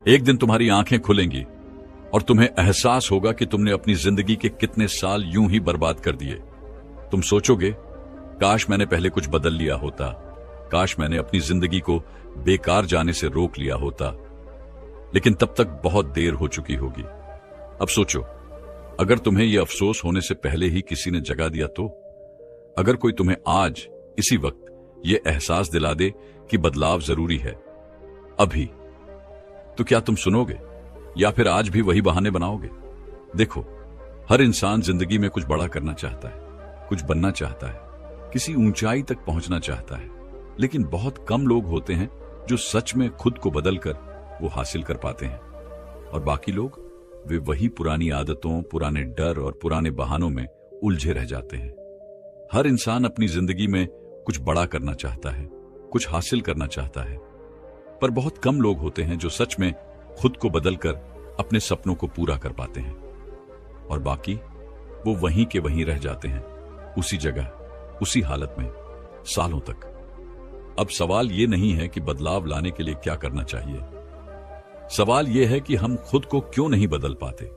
एक दिन तुम्हारी आंखें खुलेंगी और तुम्हें एहसास होगा कि तुमने अपनी जिंदगी के कितने साल यूं ही बर्बाद कर दिए। तुम सोचोगे, काश मैंने पहले कुछ बदल लिया होता, काश मैंने अपनी जिंदगी को बेकार जाने से रोक लिया होता। लेकिन तब तक बहुत देर हो चुकी होगी। अब सोचो, अगर तुम्हें यह अफसोस होने से पहले ही किसी ने जगा दिया तो? अगर कोई तुम्हें आज इसी वक्त यह एहसास दिला दे कि बदलाव जरूरी है अभी, तो क्या तुम सुनोगे या फिर आज भी वही बहाने बनाओगे? देखो, हर इंसान जिंदगी में कुछ बड़ा करना चाहता है, कुछ बनना चाहता है, किसी ऊंचाई तक पहुंचना चाहता है, लेकिन बहुत कम लोग होते हैं जो सच में खुद को बदलकर वो हासिल कर पाते हैं। और बाकी लोग, वे वही पुरानी आदतों, पुराने डर और पुराने बहानों में उलझे रह जाते हैं। हर इंसान अपनी जिंदगी में कुछ बड़ा करना चाहता है, कुछ हासिल करना चाहता है, पर बहुत कम लोग होते हैं जो सच में खुद को बदलकर अपने सपनों को पूरा कर पाते हैं। और बाकी वो वहीं के वहीं रह जाते हैं, उसी जगह, उसी हालत में, सालों तक। अब सवाल ये नहीं है कि बदलाव लाने के लिए क्या करना चाहिए। सवाल यह है कि हम खुद को क्यों नहीं बदल पाते।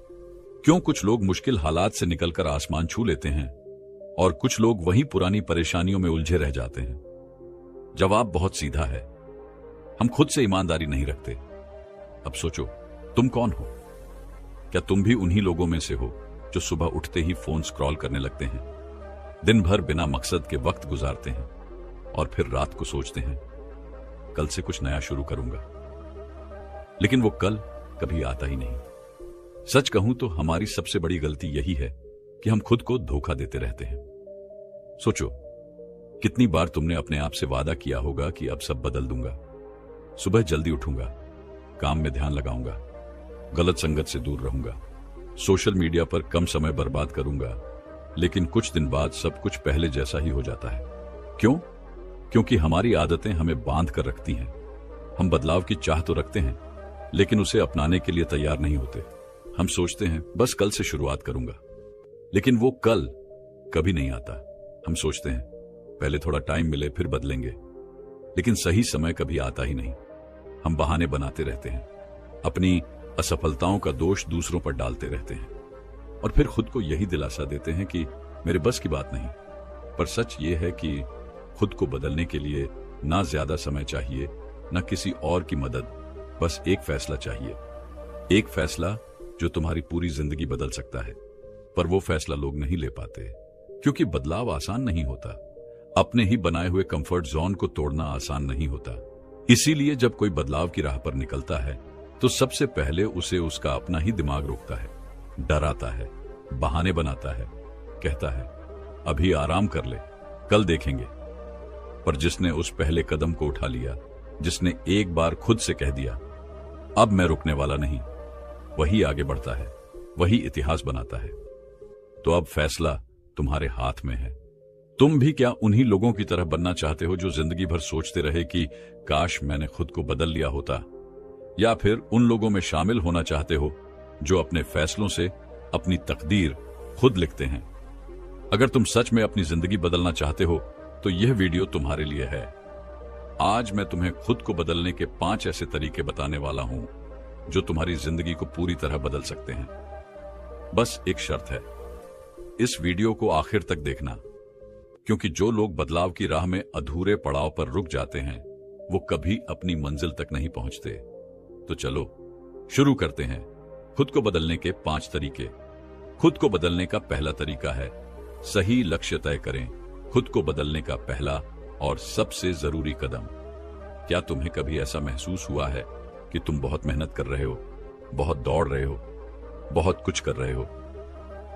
क्यों कुछ लोग मुश्किल हालात से निकलकर आसमान छू लेते हैं और कुछ लोग वहीं पुरानी परेशानियों में उलझे रह जाते हैं? जवाब बहुत सीधा है, हम खुद से ईमानदारी नहीं रखते। अब सोचो, तुम कौन हो? क्या तुम भी उन्हीं लोगों में से हो जो सुबह उठते ही फोन स्क्रॉल करने लगते हैं, दिन भर बिना मकसद के वक्त गुजारते हैं और फिर रात को सोचते हैं कल से कुछ नया शुरू करूंगा, लेकिन वो कल कभी आता ही नहीं? सच कहूं तो हमारी सबसे बड़ी गलती यही है कि हम खुद को धोखा देते रहते हैं। सोचो, कितनी बार तुमने अपने आप से वादा किया होगा कि अब सब बदल दूंगा, सुबह जल्दी उठूंगा, काम में ध्यान लगाऊंगा, गलत संगत से दूर रहूंगा, सोशल मीडिया पर कम समय बर्बाद करूंगा, लेकिन कुछ दिन बाद सब कुछ पहले जैसा ही हो जाता है। क्यों? क्योंकि हमारी आदतें हमें बांध कर रखती हैं। हम बदलाव की चाह तो रखते हैं, लेकिन उसे अपनाने के लिए तैयार नहीं होते। हम सोचते हैं बस कल से शुरुआत करूंगा, लेकिन वो कल कभी नहीं आता। हम सोचते हैं पहले थोड़ा टाइम मिले फिर बदलेंगे, लेकिन सही समय कभी आता ही नहीं। हम बहाने बनाते रहते हैं, अपनी असफलताओं का दोष दूसरों पर डालते रहते हैं और फिर खुद को यही दिलासा देते हैं कि मेरे बस की बात नहीं। पर सच ये है कि खुद को बदलने के लिए ना ज्यादा समय चाहिए, ना किसी और की मदद, बस एक फैसला चाहिए। एक फैसला जो तुम्हारी पूरी जिंदगी बदल सकता है। पर वो फैसला लोग नहीं ले पाते, क्योंकि बदलाव आसान नहीं होता। अपने ही बनाए हुए कंफर्ट जोन को तोड़ना आसान नहीं होता। इसीलिए जब कोई बदलाव की राह पर निकलता है तो सबसे पहले उसे उसका अपना ही दिमाग रोकता है, डराता है, बहाने बनाता है, कहता है अभी आराम कर ले, कल देखेंगे। पर जिसने उस पहले कदम को उठा लिया, जिसने एक बार खुद से कह दिया अब मैं रुकने वाला नहीं, वही आगे बढ़ता है, वही इतिहास बनाता है। तो अब फैसला तुम्हारे हाथ में है। तुम भी क्या उन्हीं लोगों की तरह बनना चाहते हो जो जिंदगी भर सोचते रहे कि काश मैंने खुद को बदल लिया होता, या फिर उन लोगों में शामिल होना चाहते हो जो अपने फैसलों से अपनी तकदीर खुद लिखते हैं? अगर तुम सच में अपनी जिंदगी बदलना चाहते हो तो यह वीडियो तुम्हारे लिए है। आज मैं तुम्हें खुद को बदलने के 5 ऐसे तरीके बताने वाला हूं जो तुम्हारी जिंदगी को पूरी तरह बदल सकते हैं। बस एक शर्त है, इस वीडियो को आखिर तक देखना, क्योंकि जो लोग बदलाव की राह में अधूरे पड़ाव पर रुक जाते हैं वो कभी अपनी मंजिल तक नहीं पहुंचते। तो चलो शुरू करते हैं खुद को बदलने के 5 तरीके। खुद को बदलने का पहला तरीका है सही लक्ष्य तय करें। खुद को बदलने का पहला और सबसे जरूरी कदम। क्या तुम्हें कभी ऐसा महसूस हुआ है कि तुम बहुत मेहनत कर रहे हो, बहुत दौड़ रहे हो, बहुत कुछ कर रहे हो,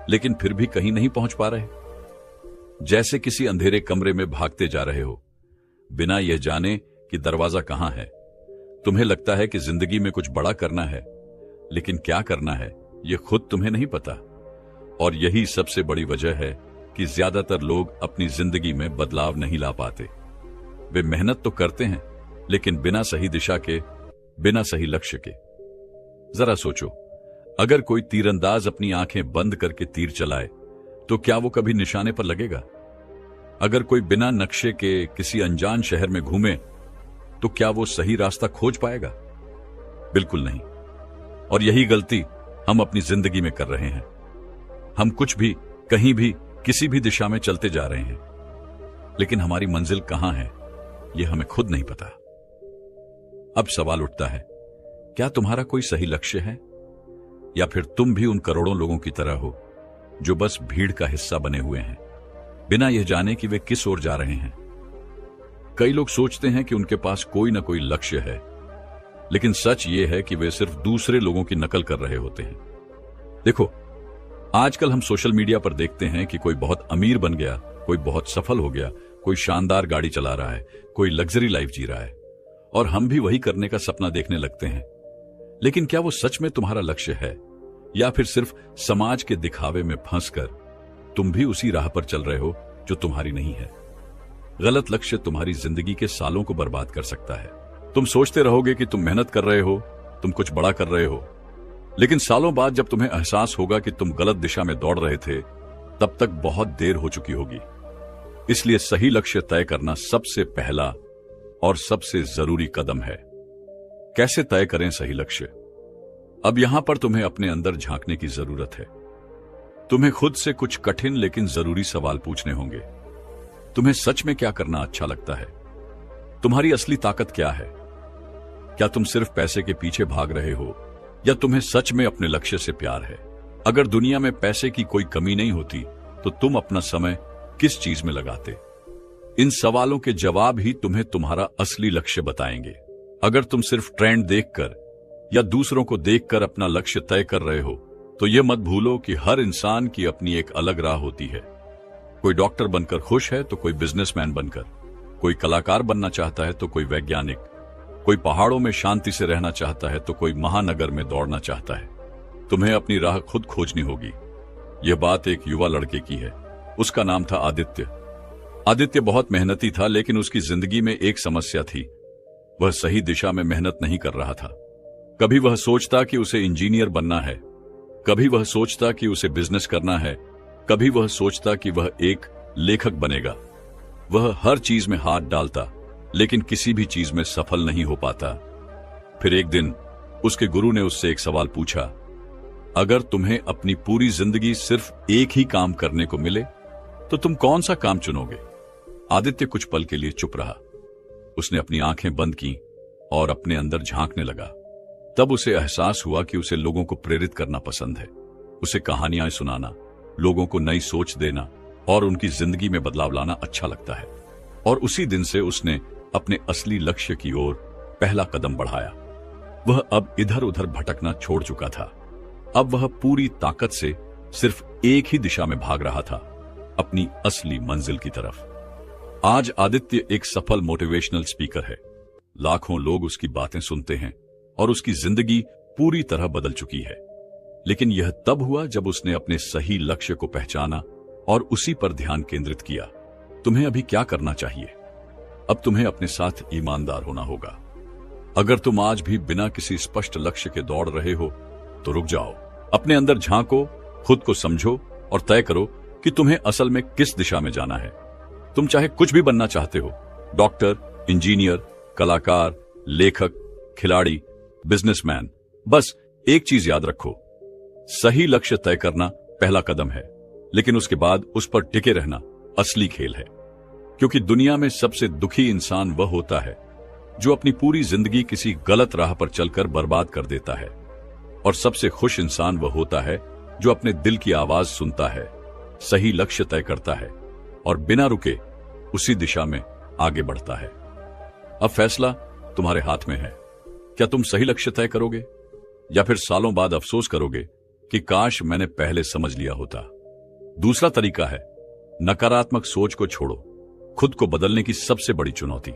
लेकिन फिर भी कहीं नहीं पहुंच पा रहे? जैसे किसी अंधेरे कमरे में भागते जा रहे हो, बिना यह जाने कि दरवाजा कहां है। तुम्हें लगता है कि जिंदगी में कुछ बड़ा करना है, लेकिन क्या करना है यह खुद तुम्हें नहीं पता। और यही सबसे बड़ी वजह है कि ज्यादातर लोग अपनी जिंदगी में बदलाव नहीं ला पाते। वे मेहनत तो करते हैं, लेकिन बिना सही दिशा के, बिना सही लक्ष्य के। जरा सोचो, अगर कोई तीरंदाज अपनी आंखें बंद करके तीर चलाए तो क्या वो कभी निशाने पर लगेगा? अगर कोई बिना नक्शे के किसी अनजान शहर में घूमे तो क्या वो सही रास्ता खोज पाएगा? बिल्कुल नहीं। और यही गलती हम अपनी जिंदगी में कर रहे हैं। हम कुछ भी, कहीं भी, किसी भी दिशा में चलते जा रहे हैं, लेकिन हमारी मंजिल कहां है यह हमें खुद नहीं पता। अब सवाल उठता है, क्या तुम्हारा कोई सही लक्ष्य है, या फिर तुम भी उन करोड़ों लोगों की तरह हो जो बस भीड़ का हिस्सा बने हुए हैं, बिना यह जाने कि वे किस ओर जा रहे हैं। कई लोग सोचते हैं कि उनके पास कोई ना कोई लक्ष्य है, लेकिन सच यह है कि वे सिर्फ दूसरे लोगों की नकल कर रहे होते हैं। देखो, आजकल हम सोशल मीडिया पर देखते हैं कि कोई बहुत अमीर बन गया, कोई बहुत सफल हो गया, कोई शानदार गाड़ी चला रहा है, कोई लग्जरी लाइफ जी रहा है, और हम भी वही करने का सपना देखने लगते हैं। लेकिन क्या वो सच में तुम्हारा लक्ष्य है, या फिर सिर्फ समाज के दिखावे में फंसकर तुम भी उसी राह पर चल रहे हो जो तुम्हारी नहीं है? गलत लक्ष्य तुम्हारी जिंदगी के सालों को बर्बाद कर सकता है। तुम सोचते रहोगे कि तुम मेहनत कर रहे हो, तुम कुछ बड़ा कर रहे हो, लेकिन सालों बाद जब तुम्हें एहसास होगा कि तुम गलत दिशा में दौड़ रहे थे, तब तक बहुत देर हो चुकी होगी। इसलिए सही लक्ष्य तय करना सबसे पहला और सबसे जरूरी कदम है। कैसे तय करें सही लक्ष्य? अब यहां पर तुम्हें अपने अंदर झांकने की जरूरत है। तुम्हें खुद से कुछ कठिन लेकिन जरूरी सवाल पूछने होंगे। तुम्हें सच में क्या करना अच्छा लगता है? तुम्हारी असली ताकत क्या है? क्या तुम सिर्फ पैसे के पीछे भाग रहे हो, या तुम्हें सच में अपने लक्ष्य से प्यार है? अगर दुनिया में पैसे की कोई कमी नहीं होती, तो तुम अपना समय किस चीज में लगाते? इन सवालों के जवाब ही तुम्हें तुम्हारा असली लक्ष्य बताएंगे। अगर तुम सिर्फ ट्रेंड देखकर या दूसरों को देखकर अपना लक्ष्य तय कर रहे हो, तो यह मत भूलो कि हर इंसान की अपनी एक अलग राह होती है। कोई डॉक्टर बनकर खुश है, तो कोई बिजनेसमैन बनकर, कोई कलाकार बनना चाहता है तो कोई वैज्ञानिक, कोई पहाड़ों में शांति से रहना चाहता है तो कोई महानगर में दौड़ना चाहता है। तुम्हें अपनी राह खुद खोजनी होगी। यह बात एक युवा लड़के की है। उसका नाम था आदित्य। आदित्य बहुत मेहनती था, लेकिन उसकी जिंदगी में एक समस्या थी। वह सही दिशा में मेहनत नहीं कर रहा था। कभी वह सोचता कि उसे इंजीनियर बनना है, कभी वह सोचता कि उसे बिजनेस करना है, कभी वह सोचता कि वह एक लेखक बनेगा। वह हर चीज में हाथ डालता, लेकिन किसी भी चीज में सफल नहीं हो पाता। फिर एक दिन उसके गुरु ने उससे एक सवाल पूछा, अगर तुम्हें अपनी पूरी जिंदगी सिर्फ एक ही काम करने को मिले, तो तुम कौन सा काम चुनोगे? आदित्य कुछ पल के लिए चुप रहा। उसने अपनी आंखें बंद की और अपने अंदर झांकने लगा। तब उसे एहसास हुआ कि उसे लोगों को प्रेरित करना पसंद है। उसे कहानियां सुनाना, लोगों को नई सोच देना और उनकी जिंदगी में बदलाव लाना अच्छा लगता है। और उसी दिन से उसने अपने असली लक्ष्य की ओर पहला कदम बढ़ाया। वह अब इधर उधर भटकना छोड़ चुका था। अब वह पूरी ताकत से सिर्फ एक ही दिशा में भाग रहा था, अपनी असली मंजिल की तरफ। आज आदित्य एक सफल मोटिवेशनल स्पीकर है। लाखों लोग उसकी बातें सुनते हैं और उसकी जिंदगी पूरी तरह बदल चुकी है। लेकिन यह तब हुआ जब उसने अपने सही लक्ष्य को पहचाना और उसी पर ध्यान केंद्रित किया। तुम्हें अभी क्या करना चाहिए? अब तुम्हें अपने साथ ईमानदार होना होगा। अगर तुम आज भी बिना किसी स्पष्ट लक्ष्य के दौड़ रहे हो, तो रुक जाओ, अपने अंदर झांको, खुद को समझो और तय करो कि तुम्हें असल में किस दिशा में जाना है। तुम चाहे कुछ भी बनना चाहते हो, डॉक्टर, इंजीनियर, कलाकार, लेखक, खिलाड़ी, बिजनेसमैन, बस एक चीज याद रखो, सही लक्ष्य तय करना पहला कदम है, लेकिन उसके बाद उस पर टिके रहना असली खेल है। क्योंकि दुनिया में सबसे दुखी इंसान वह होता है जो अपनी पूरी जिंदगी किसी गलत राह पर चलकर बर्बाद कर देता है, और सबसे खुश इंसान वह होता है जो अपने दिल की आवाज सुनता है, सही लक्ष्य तय करता है और बिना रुके उसी दिशा में आगे बढ़ता है। अब फैसला तुम्हारे हाथ में है। क्या तुम सही लक्ष्य तय करोगे, या फिर सालों बाद अफसोस करोगे कि काश मैंने पहले समझ लिया होता? दूसरा तरीका है, नकारात्मक सोच को छोड़ो। खुद को बदलने की सबसे बड़ी चुनौती,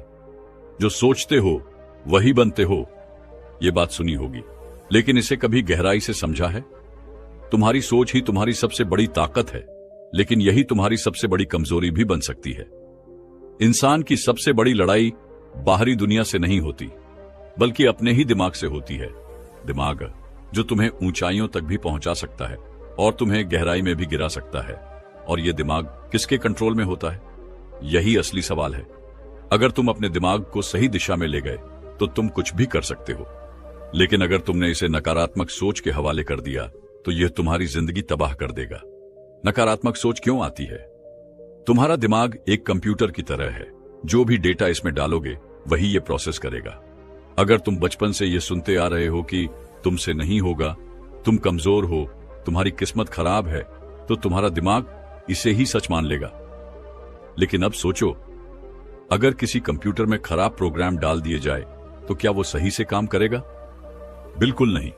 जो सोचते हो वही बनते हो, यह बात सुनी होगी, लेकिन इसे कभी गहराई से समझा है? तुम्हारी सोच ही तुम्हारी सबसे बड़ी ताकत है, लेकिन यही तुम्हारी सबसे बड़ी कमजोरी भी बन सकती है। इंसान की सबसे बड़ी लड़ाई बाहरी दुनिया से नहीं होती, बल्कि अपने ही दिमाग से होती है। दिमाग जो तुम्हें ऊंचाइयों तक भी पहुंचा सकता है और तुम्हें गहराई में भी गिरा सकता है। और यह दिमाग किसके कंट्रोल में होता है? यही असली सवाल है। अगर तुम अपने दिमाग को सही दिशा में ले गए, तो तुम कुछ भी कर सकते हो। लेकिन अगर तुमने इसे नकारात्मक सोच के हवाले कर दिया तो यह तुम्हारी जिंदगी तबाह कर देगा। नकारात्मक सोच क्यों आती है? तुम्हारा दिमाग एक कंप्यूटर की तरह है, जो भी डेटा इसमें डालोगे वही ये प्रोसेस करेगा। अगर तुम बचपन से ये सुनते आ रहे हो कि तुमसे नहीं होगा, तुम कमजोर हो, तुम्हारी किस्मत खराब है, तो तुम्हारा दिमाग इसे ही सच मान लेगा। लेकिन अब सोचो, अगर किसी कंप्यूटर में खराब प्रोग्राम डाल दिए जाए तो क्या वो सही से काम करेगा? बिल्कुल नहीं।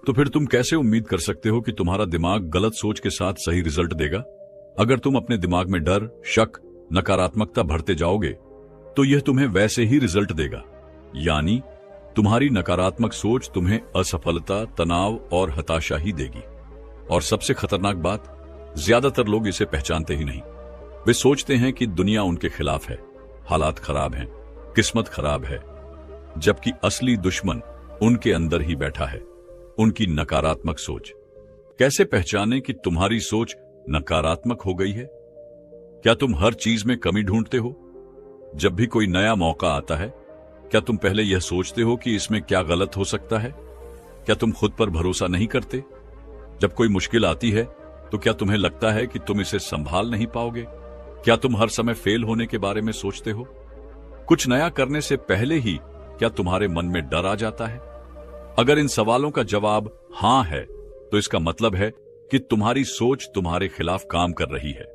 तो फिर तुम कैसे उम्मीद कर सकते हो कि तुम्हारा दिमाग गलत सोच के साथ सही रिजल्ट देगा? अगर तुम अपने दिमाग में डर, शक, नकारात्मकता भरते जाओगे तो यह तुम्हें वैसे ही रिजल्ट देगा। यानी तुम्हारी नकारात्मक सोच तुम्हें असफलता, तनाव और हताशा ही देगी। और सबसे खतरनाक बात, ज्यादातर लोग इसे पहचानते ही नहीं। वे सोचते हैं कि दुनिया उनके खिलाफ है, हालात खराब हैं, किस्मत खराब है, जबकि असली दुश्मन उनके अंदर ही बैठा है, उनकी नकारात्मक सोच। कैसे पहचाने कि तुम्हारी सोच नकारात्मक हो गई है? क्या तुम हर चीज में कमी ढूंढते हो? जब भी कोई नया मौका आता है, क्या तुम पहले यह सोचते हो कि इसमें क्या गलत हो सकता है? क्या तुम खुद पर भरोसा नहीं करते? जब कोई मुश्किल आती है तो क्या तुम्हें लगता है कि तुम इसे संभाल नहीं पाओगे? क्या तुम हर समय फेल होने के बारे में सोचते हो? कुछ नया करने से पहले ही क्या तुम्हारे मन में डर आ जाता है? अगर इन सवालों का जवाब हां है तो इसका मतलब है कि तुम्हारी सोच तुम्हारे खिलाफ काम कर रही है।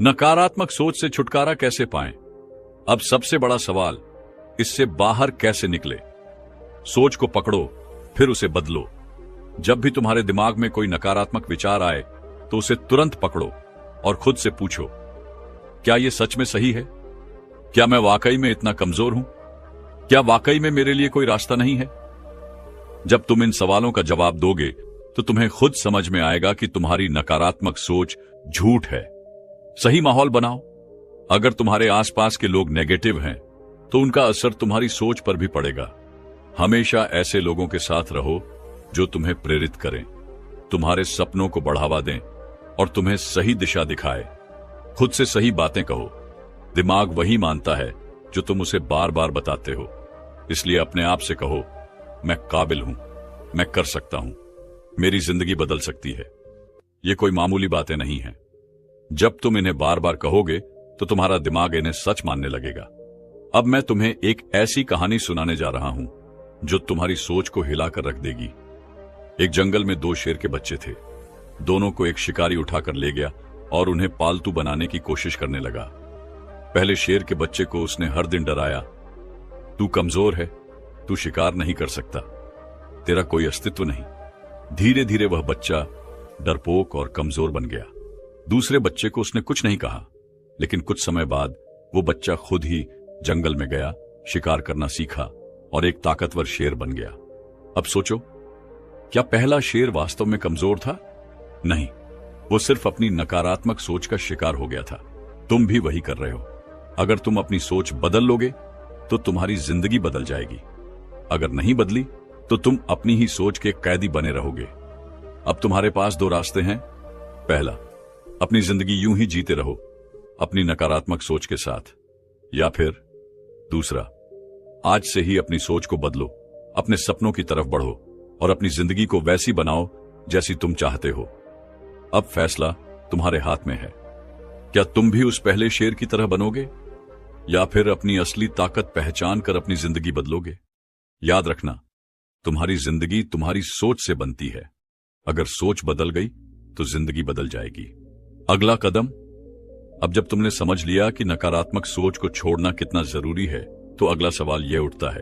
नकारात्मक सोच से छुटकारा कैसे पाएं? अब सबसे बड़ा सवाल, इससे बाहर कैसे निकले? सोच को पकड़ो, फिर उसे बदलो। जब भी तुम्हारे दिमाग में कोई नकारात्मक विचार आए तो उसे तुरंत पकड़ो और खुद से पूछो, क्या यह सच में सही है? क्या मैं वाकई में इतना कमजोर हूं? क्या वाकई में मेरे लिए कोई रास्ता नहीं है? जब तुम इन सवालों का जवाब दोगे तो तुम्हें खुद समझ में आएगा कि तुम्हारी नकारात्मक सोच झूठ है। सही माहौल बनाओ। अगर तुम्हारे आसपास के लोग नेगेटिव हैं तो उनका असर तुम्हारी सोच पर भी पड़ेगा। हमेशा ऐसे लोगों के साथ रहो जो तुम्हें प्रेरित करें, तुम्हारे सपनों को बढ़ावा दें और तुम्हें सही दिशा दिखाए। खुद से सही बातें कहो। दिमाग वही मानता है जो तुम उसे बार बार बताते हो। इसलिए अपने आप से कहो, मैं काबिल हूं, मैं कर सकता हूं, मेरी जिंदगी बदल सकती है। ये कोई मामूली बातें नहीं हैं। जब तुम इन्हें बार बार कहोगे तो तुम्हारा दिमाग इन्हें सच मानने लगेगा। अब मैं तुम्हें एक ऐसी कहानी सुनाने जा रहा हूं जो तुम्हारी सोच को हिलाकर रख देगी। एक जंगल में दो शेर के बच्चे थे। दोनों को एक शिकारी उठाकर ले गया और उन्हें पालतू बनाने की कोशिश करने लगा। पहले शेर के बच्चे को उसने हर दिन डराया, तू कमजोर है, तू शिकार नहीं कर सकता, तेरा कोई अस्तित्व नहीं। धीरे धीरे वह बच्चा डरपोक और कमजोर बन गया। दूसरे बच्चे को उसने कुछ नहीं कहा, लेकिन कुछ समय बाद वो बच्चा खुद ही जंगल में गया, शिकार करना सीखा और एक ताकतवर शेर बन गया। अब सोचो, क्या पहला शेर वास्तव में कमजोर था? नहीं, वो सिर्फ अपनी नकारात्मक सोच का शिकार हो गया था। तुम भी वही कर रहे हो। अगर तुम अपनी सोच बदल लोगे तो तुम्हारी जिंदगी बदल जाएगी। अगर नहीं बदली तो तुम अपनी ही सोच के कैदी बने रहोगे। अब तुम्हारे पास दो रास्ते हैं। पहला, अपनी जिंदगी यूं ही जीते रहो अपनी नकारात्मक सोच के साथ, या फिर दूसरा, आज से ही अपनी सोच को बदलो, अपने सपनों की तरफ बढ़ो और अपनी जिंदगी को वैसी बनाओ जैसी तुम चाहते हो। अब फैसला तुम्हारे हाथ में है। क्या तुम भी उस पहले शेर की तरह बनोगे या फिर अपनी असली ताकत पहचान कर अपनी जिंदगी बदलोगे? याद रखना, तुम्हारी जिंदगी तुम्हारी सोच से बनती है। अगर सोच बदल गई तो जिंदगी बदल जाएगी। अगला कदम, अब जब तुमने समझ लिया कि नकारात्मक सोच को छोड़ना कितना जरूरी है, तो अगला सवाल यह उठता है,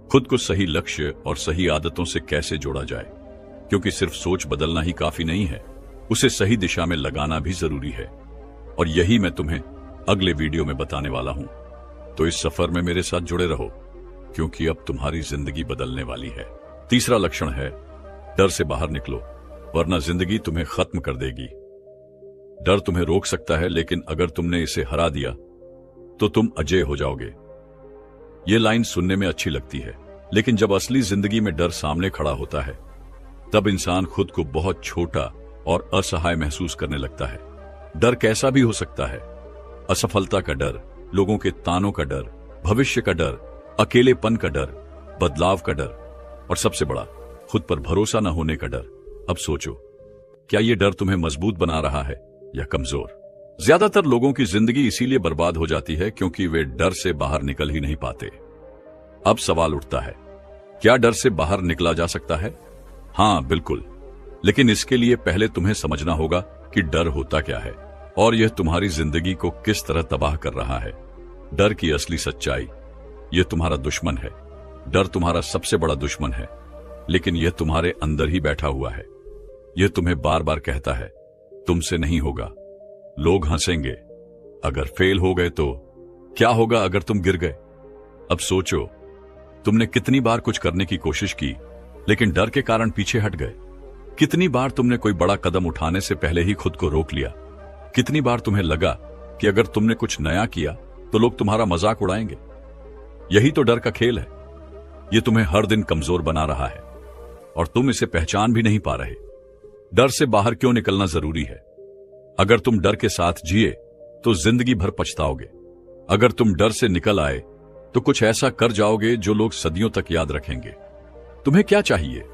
खुद को सही लक्ष्य और सही आदतों से कैसे जोड़ा जाए? क्योंकि सिर्फ सोच बदलना ही काफी नहीं है, उसे सही दिशा में लगाना भी जरूरी है। और यही मैं तुम्हें अगले वीडियो में बताने वाला हूं। तो इस सफर में मेरे साथ जुड़े रहो, क्योंकि अब तुम्हारी जिंदगी बदलने वाली है। तीसरा लक्षण है, डर से बाहर निकलो, वरना जिंदगी तुम्हें खत्म कर देगी। डर तुम्हें रोक सकता है, लेकिन अगर तुमने इसे हरा दिया तो तुम अजेय हो जाओगे। यह लाइन सुनने में अच्छी लगती है, लेकिन जब असली जिंदगी में डर सामने खड़ा होता है, तब इंसान खुद को बहुत छोटा और असहाय महसूस करने लगता है। डर कैसा भी हो सकता है। असफलता का डर, लोगों के तानों का डर, भविष्य का डर, अकेलेपन का डर, बदलाव का डर। और सबसे बड़ा, खुद पर भरोसा न होने का डर। अब सोचो, क्या यह डर तुम्हें मजबूत बना रहा है या कमजोर? ज्यादातर लोगों की जिंदगी इसीलिए बर्बाद हो जाती है क्योंकि वे डर से बाहर निकल ही नहीं पाते। अब सवाल उठता है, क्या डर से बाहर निकला जा सकता है? हां, बिल्कुल। लेकिन इसके लिए पहले तुम्हें समझना होगा कि डर होता क्या है और यह तुम्हारी जिंदगी को किस तरह तबाह कर रहा है। डर की असली सच्चाई, यह तुम्हारा दुश्मन है। डर तुम्हारा सबसे बड़ा दुश्मन है, लेकिन यह तुम्हारे अंदर ही बैठा हुआ है। यह तुम्हें बार बार कहता है, तुमसे नहीं होगा, लोग हंसेंगे, अगर फेल हो गए तो क्या होगा अगर तुम गिर गए। अब सोचो, तुमने कितनी बार कुछ करने की कोशिश की लेकिन डर के कारण पीछे हट गए। कितनी बार तुमने कोई बड़ा कदम उठाने से पहले ही खुद को रोक लिया। कितनी बार तुम्हें लगा कि अगर तुमने कुछ नया किया तो लोग तुम्हारा मजाक उड़ाएंगे। यही तो डर का खेल है। यह तुम्हें हर दिन कमजोर बना रहा है और तुम इसे पहचान भी नहीं पा रहे। डर से बाहर क्यों निकलना जरूरी है? अगर तुम डर के साथ जिए तो जिंदगी भर पछताओगे। अगर तुम डर से निकल आए तो कुछ ऐसा कर जाओगे जो लोग सदियों तक याद रखेंगे। तुम्हें क्या चाहिए?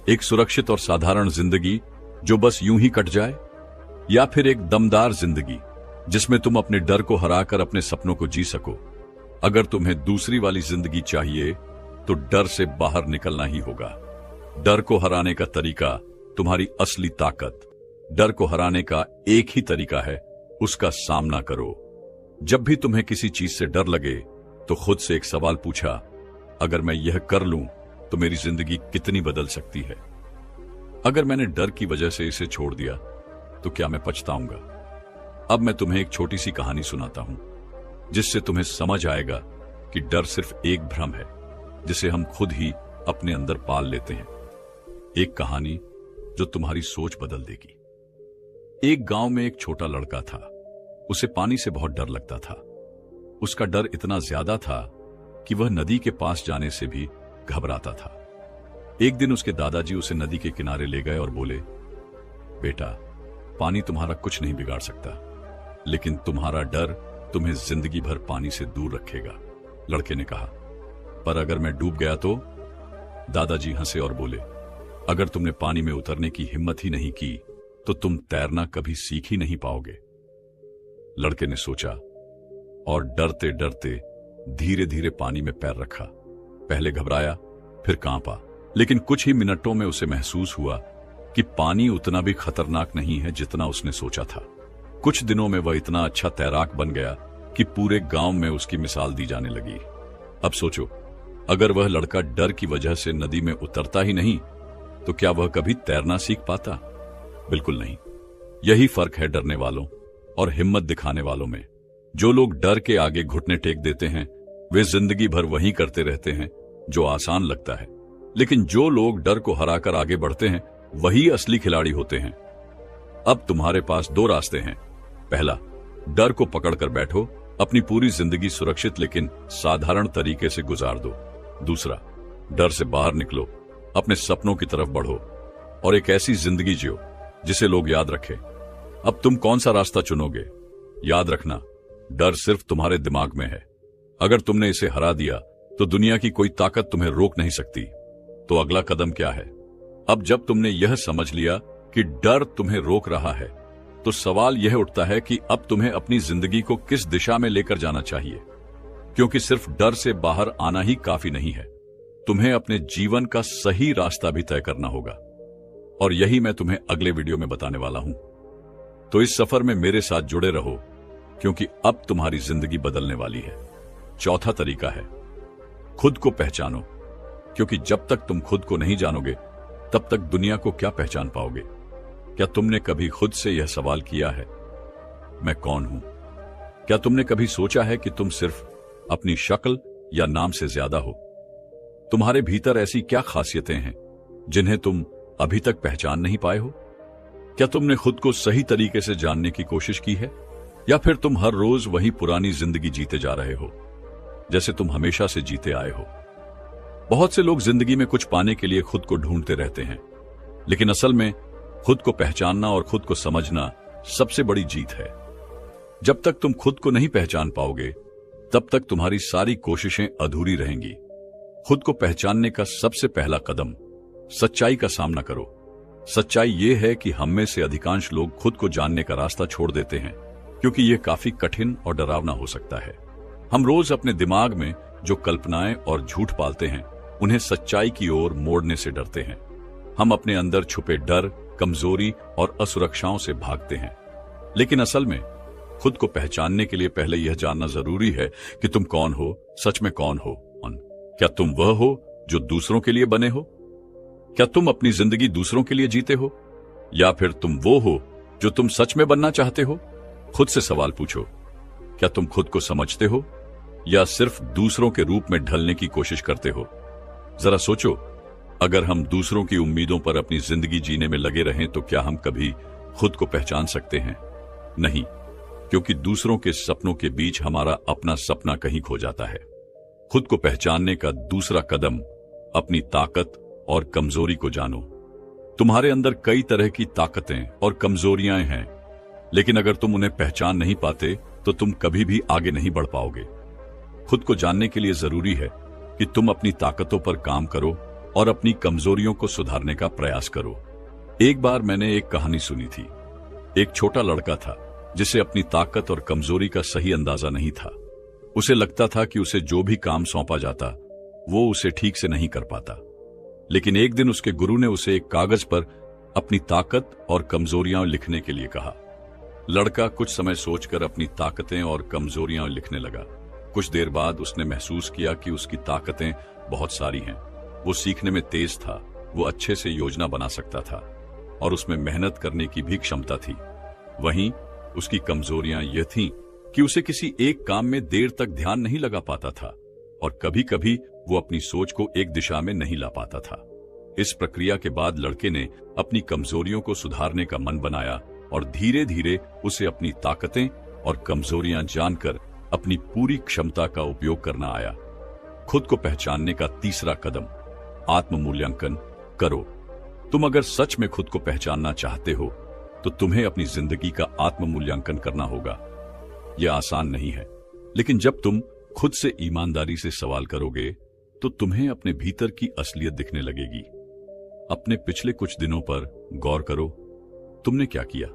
एक सुरक्षित और साधारण जिंदगी जो बस यूं ही कट जाए, या फिर एक दमदार जिंदगी जिसमें तुम अपने डर को हराकर अपने सपनों को जी सको? अगर तुम्हें दूसरी वाली जिंदगी चाहिए तो डर से बाहर निकलना ही होगा। डर को हराने का तरीका तुम्हारी असली ताकत। डर को हराने का एक ही तरीका है, उसका सामना करो। जब भी तुम्हें किसी चीज से डर लगे तो खुद से एक सवाल पूछा, अगर मैं यह कर लूं तो मेरी जिंदगी कितनी बदल सकती है? अगर मैंने डर की वजह से इसे छोड़ दिया तो क्या मैं पछताऊंगा? अब मैं तुम्हें एक छोटी सी कहानी सुनाता हूं जिससे तुम्हें समझ आएगा कि डर सिर्फ एक भ्रम है जिसे हम खुद ही अपने अंदर पाल लेते हैं। एक कहानी जो तुम्हारी सोच बदल देगी। एक गांव में एक छोटा लड़का था। उसे पानी से बहुत डर लगता था। उसका डर इतना ज्यादा था कि वह नदी के पास जाने से भी घबराता था। एक दिन उसके दादाजी उसे नदी के किनारे ले गए और बोले, बेटा, पानी तुम्हारा कुछ नहीं बिगाड़ सकता, लेकिन तुम्हारा डर तुम्हें जिंदगी भर पानी से दूर रखेगा। लड़के ने कहा, पर अगर मैं डूब गया तो? दादाजी हंसे और बोले, अगर तुमने पानी में उतरने की हिम्मत ही नहीं की तो तुम तैरना कभी सीख ही नहीं पाओगे। लड़के ने सोचा और डरते डरते धीरे धीरे पानी में पैर रखा। पहले घबराया, फिर कांपा, लेकिन कुछ ही मिनटों में उसे महसूस हुआ कि पानी उतना भी खतरनाक नहीं है जितना उसने सोचा था। कुछ दिनों में वह इतना अच्छा तैराक बन गया कि पूरे गांव में उसकी मिसाल दी जाने लगी। अब सोचो, अगर वह लड़का डर की वजह से नदी में उतरता ही नहीं तो क्या वह कभी तैरना सीख पाता? बिल्कुल नहीं। यही फर्क है डरने वालों और हिम्मत दिखाने वालों में। जो लोग डर के आगे घुटने टेक देते हैं वे जिंदगी भर वही करते रहते हैं जो आसान लगता है, लेकिन जो लोग डर को हराकर आगे बढ़ते हैं वही असली खिलाड़ी होते हैं। अब तुम्हारे पास दो रास्ते हैं। पहला, डर को पकड़कर बैठो, अपनी पूरी जिंदगी सुरक्षित लेकिन साधारण तरीके से गुजार दो। दूसरा, डर से बाहर निकलो, अपने सपनों की तरफ बढ़ो और एक ऐसी जिंदगी जियो जिसे लोग याद रखें। अब तुम कौन सा रास्ता चुनोगे? याद रखना, डर सिर्फ तुम्हारे दिमाग में है। अगर तुमने इसे हरा दिया तो दुनिया की कोई ताकत तुम्हें रोक नहीं सकती। तो अगला कदम क्या है? अब जब तुमने यह समझ लिया कि डर तुम्हें रोक रहा है तो सवाल यह उठता है कि अब तुम्हें अपनी जिंदगी को किस दिशा में लेकर जाना चाहिए, क्योंकि सिर्फ डर से बाहर आना ही काफी नहीं है। तुम्हें अपने जीवन का सही रास्ता भी तय करना होगा और यही मैं तुम्हें अगले वीडियो में बताने वाला हूं। तो इस सफर में मेरे साथ जुड़े रहो क्योंकि अब तुम्हारी जिंदगी बदलने वाली है। चौथा तरीका है, खुद को पहचानो, क्योंकि जब तक तुम खुद को नहीं जानोगे तब तक दुनिया को क्या पहचान पाओगे? क्या तुमने कभी खुद से यह सवाल किया है, मैं कौन हूं? क्या तुमने कभी सोचा है कि तुम सिर्फ अपनी शक्ल या नाम से ज्यादा हो? तुम्हारे भीतर ऐसी क्या खासियतें हैं जिन्हें तुम अभी तक पहचान नहीं पाए हो? क्या तुमने खुद को सही तरीके से जानने की कोशिश की है, या फिर तुम हर रोज वही पुरानी जिंदगी जीते जा रहे हो जैसे तुम हमेशा से जीते आए हो? बहुत से लोग जिंदगी में कुछ पाने के लिए खुद को ढूंढते रहते हैं, लेकिन असल में खुद को पहचानना और खुद को समझना सबसे बड़ी जीत है। जब तक तुम खुद को नहीं पहचान पाओगे तब तक तुम्हारी सारी कोशिशें अधूरी रहेंगी। खुद को पहचानने का सबसे पहला कदम सच्चाई का सामना करो। सच्चाई ये है कि हम में से अधिकांश लोग खुद को जानने का रास्ता छोड़ देते हैं क्योंकि यह काफी कठिन और डरावना हो सकता है। हम रोज अपने दिमाग में जो कल्पनाएं और झूठ पालते हैं उन्हें सच्चाई की ओर मोड़ने से डरते हैं। हम अपने अंदर छुपे डर, कमजोरी और असुरक्षाओं से भागते हैं। लेकिन असल में खुद को पहचानने के लिए पहले यह जानना जरूरी है कि तुम कौन हो, सच में कौन हो। क्या तुम वह हो जो दूसरों के लिए बने हो? क्या तुम अपनी जिंदगी दूसरों के लिए जीते हो, या फिर तुम वो हो जो तुम सच में बनना चाहते हो? खुद से सवाल पूछो, क्या तुम खुद को समझते हो या सिर्फ दूसरों के रूप में ढलने की कोशिश करते हो? जरा सोचो, अगर हम दूसरों की उम्मीदों पर अपनी जिंदगी जीने में लगे रहें तो क्या हम कभी खुद को पहचान सकते हैं? नहीं, क्योंकि दूसरों के सपनों के बीच हमारा अपना सपना कहीं खो जाता है। खुद को पहचानने का दूसरा कदम अपनी ताकत और कमजोरी को जानो। तुम्हारे अंदर कई तरह की ताकतें और कमजोरियां हैं, लेकिन अगर तुम उन्हें पहचान नहीं पाते तो तुम कभी भी आगे नहीं बढ़ पाओगे। खुद को जानने के लिए जरूरी है कि तुम अपनी ताकतों पर काम करो और अपनी कमजोरियों को सुधारने का प्रयास करो। एक बार मैंने एक कहानी सुनी थी। एक छोटा लड़का था जिसे अपनी ताकत और कमजोरी का सही अंदाजा नहीं था। उसे लगता था कि उसे जो भी काम सौंपा जाता वो उसे ठीक से नहीं कर पाता। लेकिन एक दिन उसके गुरु ने उसे एक कागज पर अपनी ताकत और कमजोरियां लिखने के लिए कहा। लड़का कुछ समय सोचकर अपनी ताकतें और कमजोरियां लिखने लगा। कुछ देर बाद उसने महसूस किया कि उसकी ताकतें बहुत सारी हैं। वो सीखने में तेज था, वो अच्छे से योजना बना सकता था और उसमें मेहनत करने की भी क्षमता थी। वहीं उसकी कमजोरियां यह थीं कि उसे किसी एक काम में देर तक ध्यान नहीं लगा पाता था और कभी कभी वो अपनी सोच को एक दिशा में नहीं ला पाता था। इस प्रक्रिया के बाद लड़के ने अपनी कमजोरियों को सुधारने का मन बनाया और धीरे धीरे उसे अपनी ताकतें और कमजोरियां जानकर अपनी पूरी क्षमता का उपयोग करना आया। खुद को पहचानने का तीसरा कदम आत्म मूल्यांकन करो। तुम अगर सच में खुद को पहचानना चाहते हो तो तुम्हें अपनी जिंदगी का आत्म मूल्यांकन करना होगा। यह आसान नहीं है, लेकिन जब तुम खुद से ईमानदारी से सवाल करोगे तो तुम्हें अपने भीतर की असलियत दिखने लगेगी। अपने पिछले कुछ दिनों पर गौर करो। तुमने क्या किया?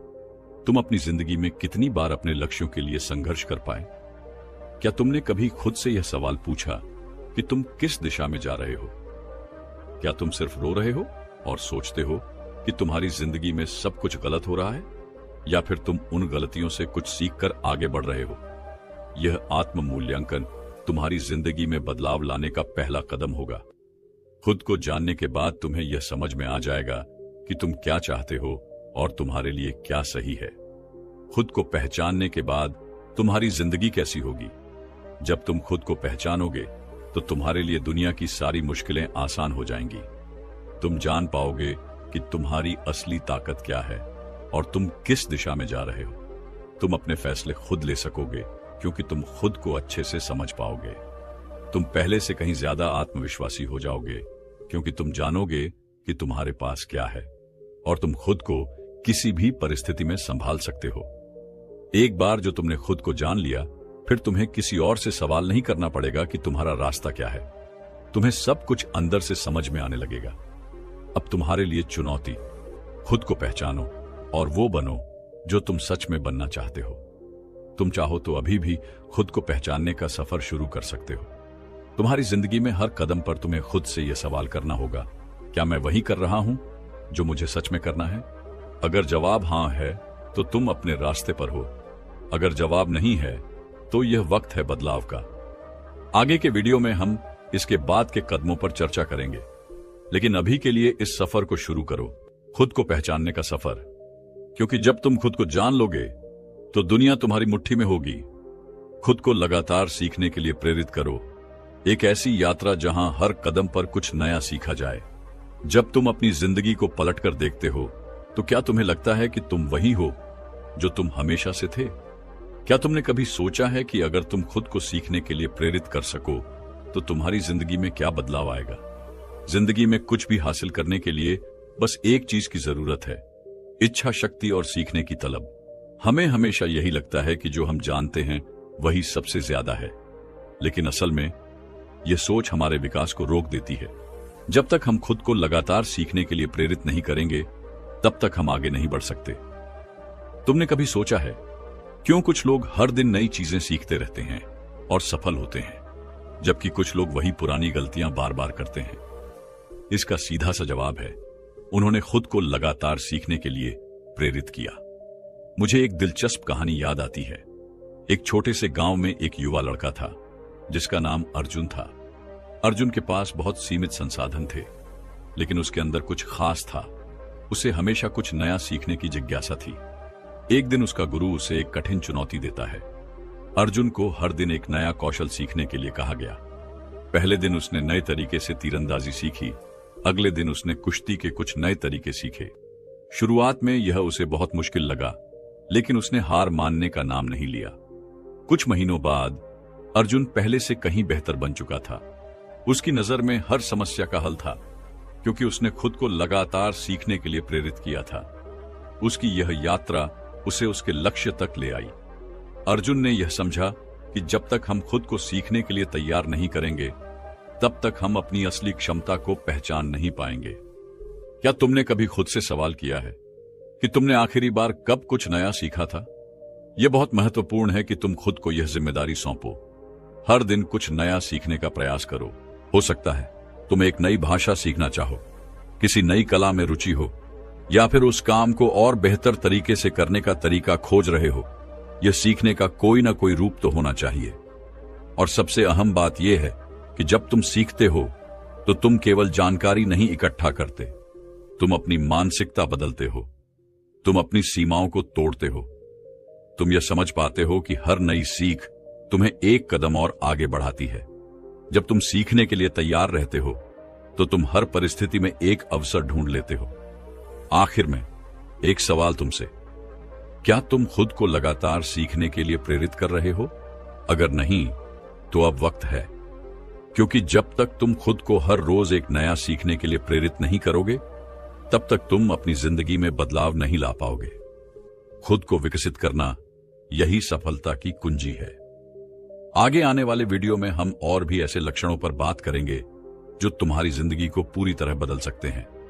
तुम अपनी जिंदगी में कितनी बार अपने लक्ष्यों के लिए संघर्ष कर पाए? क्या तुमने कभी खुद से यह सवाल पूछा कि तुम किस दिशा में जा रहे हो? क्या तुम सिर्फ रो रहे हो और सोचते हो कि तुम्हारी जिंदगी में सब कुछ गलत हो रहा है, या फिर तुम उन गलतियों से कुछ सीखकर आगे बढ़ रहे हो? यह आत्म मूल्यांकन तुम्हारी जिंदगी में बदलाव लाने का पहला कदम होगा। खुद को जानने के बाद तुम्हें यह समझ में आ जाएगा कि तुम क्या चाहते हो और तुम्हारे लिए क्या सही है। खुद को पहचानने के बाद तुम्हारी जिंदगी कैसी होगी? जब तुम खुद को पहचानोगे तो तुम्हारे लिए दुनिया की सारी मुश्किलें आसान हो जाएंगी। तुम जान पाओगे कि तुम्हारी असली ताकत क्या है और तुम किस दिशा में जा रहे हो। तुम अपने फैसले खुद ले सकोगे क्योंकि तुम खुद को अच्छे से समझ पाओगे। तुम पहले से कहीं ज्यादा आत्मविश्वासी हो जाओगे क्योंकि तुम जानोगे कि तुम्हारे पास क्या है और तुम खुद को किसी भी परिस्थिति में संभाल सकते हो। एक बार जो तुमने खुद को जान लिया, फिर तुम्हें किसी और से सवाल नहीं करना पड़ेगा कि तुम्हारा रास्ता क्या है। तुम्हें सब कुछ अंदर से समझ में आने लगेगा। अब तुम्हारे लिए चुनौती, खुद को पहचानो और वो बनो जो तुम सच में बनना चाहते हो। तुम चाहो तो अभी भी खुद को पहचानने का सफर शुरू कर सकते हो। तुम्हारी जिंदगी में हर कदम पर तुम्हें खुद से यह सवाल करना होगा, क्या मैं वही कर रहा हूं जो मुझे सच में करना है? अगर जवाब हां है तो तुम अपने रास्ते पर हो। अगर जवाब नहीं है तो यह वक्त है बदलाव का। आगे के वीडियो में हम इसके बाद के कदमों पर चर्चा करेंगे, लेकिन अभी के लिए इस सफर को शुरू करो, खुद को पहचानने का सफर। क्योंकि जब तुम खुद को जान लोगे तो दुनिया तुम्हारी मुट्ठी में होगी। खुद को लगातार सीखने के लिए प्रेरित करो, एक ऐसी यात्रा जहां हर कदम पर कुछ नया सीखा जाए। जब तुम अपनी जिंदगी को पलटकर देखते हो तो क्या तुम्हें लगता है कि तुम वही हो जो तुम हमेशा से थे? क्या तुमने कभी सोचा है कि अगर तुम खुद को सीखने के लिए प्रेरित कर सको तो तुम्हारी जिंदगी में क्या बदलाव आएगा? जिंदगी में कुछ भी हासिल करने के लिए बस एक चीज की जरूरत है, इच्छा शक्ति और सीखने की तलब। हमें हमेशा यही लगता है कि जो हम जानते हैं वही सबसे ज्यादा है, लेकिन असल में यह सोच हमारे विकास को रोक देती है। जब तक हम खुद को लगातार सीखने के लिए प्रेरित नहीं करेंगे, तब तक हम आगे नहीं बढ़ सकते। तुमने कभी सोचा है क्यों कुछ लोग हर दिन नई चीजें सीखते रहते हैं और सफल होते हैं, जबकि कुछ लोग वही पुरानी गलतियां बार बार करते हैं? इसका सीधा सा जवाब है, उन्होंने खुद को लगातार सीखने के लिए प्रेरित किया। मुझे एक दिलचस्प कहानी याद आती है। एक छोटे से गांव में एक युवा लड़का था जिसका नाम अर्जुन था। अर्जुन के पास बहुत सीमित संसाधन थे, लेकिन उसके अंदर कुछ खास था। उसे हमेशा कुछ नया सीखने की जिज्ञासा थी। एक दिन उसका गुरु उसे एक कठिन चुनौती देता है। अर्जुन को हर दिन एक नया कौशल सीखने के लिए कहा गया। पहले दिन उसने नए तरीके से तीरंदाजी सीखी। अगले दिन उसने कुश्ती के कुछ नए तरीके सीखे। शुरुआत में यह उसे बहुत मुश्किल लगा, लेकिन उसने हार मानने का नाम नहीं लिया। कुछ महीनों बाद अर्जुन पहले से कहीं बेहतर बन चुका था। उसकी नजर में हर समस्या का हल था, क्योंकि उसने खुद को लगातार सीखने के लिए प्रेरित किया था। उसकी यह यात्रा उसे उसके लक्ष्य तक ले आई। अर्जुन ने यह समझा कि जब तक हम खुद को सीखने के लिए तैयार नहीं करेंगे, तब तक हम अपनी असली क्षमता को पहचान नहीं पाएंगे। क्या तुमने कभी खुद से सवाल किया है कि तुमने आखिरी बार कब कुछ नया सीखा था? यह बहुत महत्वपूर्ण है कि तुम खुद को यह जिम्मेदारी सौंपो। हर दिन कुछ नया सीखने का प्रयास करो। हो सकता है तुम एक नई भाषा सीखना चाहो, किसी नई कला में रुचि हो, या फिर उस काम को और बेहतर तरीके से करने का तरीका खोज रहे हो। यह सीखने का कोई ना कोई रूप तो होना चाहिए। और सबसे अहम बात यह है कि जब तुम सीखते हो तो तुम केवल जानकारी नहीं इकट्ठा करते, तुम अपनी मानसिकता बदलते हो, तुम अपनी सीमाओं को तोड़ते हो। तुम यह समझ पाते हो कि हर नई सीख तुम्हें एक कदम और आगे बढ़ाती है। जब तुम सीखने के लिए तैयार रहते हो तो तुम हर परिस्थिति में एक अवसर ढूंढ लेते हो। आखिर में एक सवाल तुमसे, क्या तुम खुद को लगातार सीखने के लिए प्रेरित कर रहे हो? अगर नहीं, तो अब वक्त है, क्योंकि जब तक तुम खुद को हर रोज एक नया सीखने के लिए प्रेरित नहीं करोगे, तब तक तुम अपनी जिंदगी में बदलाव नहीं ला पाओगे। खुद को विकसित करना यही सफलता की कुंजी है। आगे आने वाले वीडियो में हम और भी ऐसे लक्षणों पर बात करेंगे जो तुम्हारी जिंदगी को पूरी तरह बदल सकते हैं।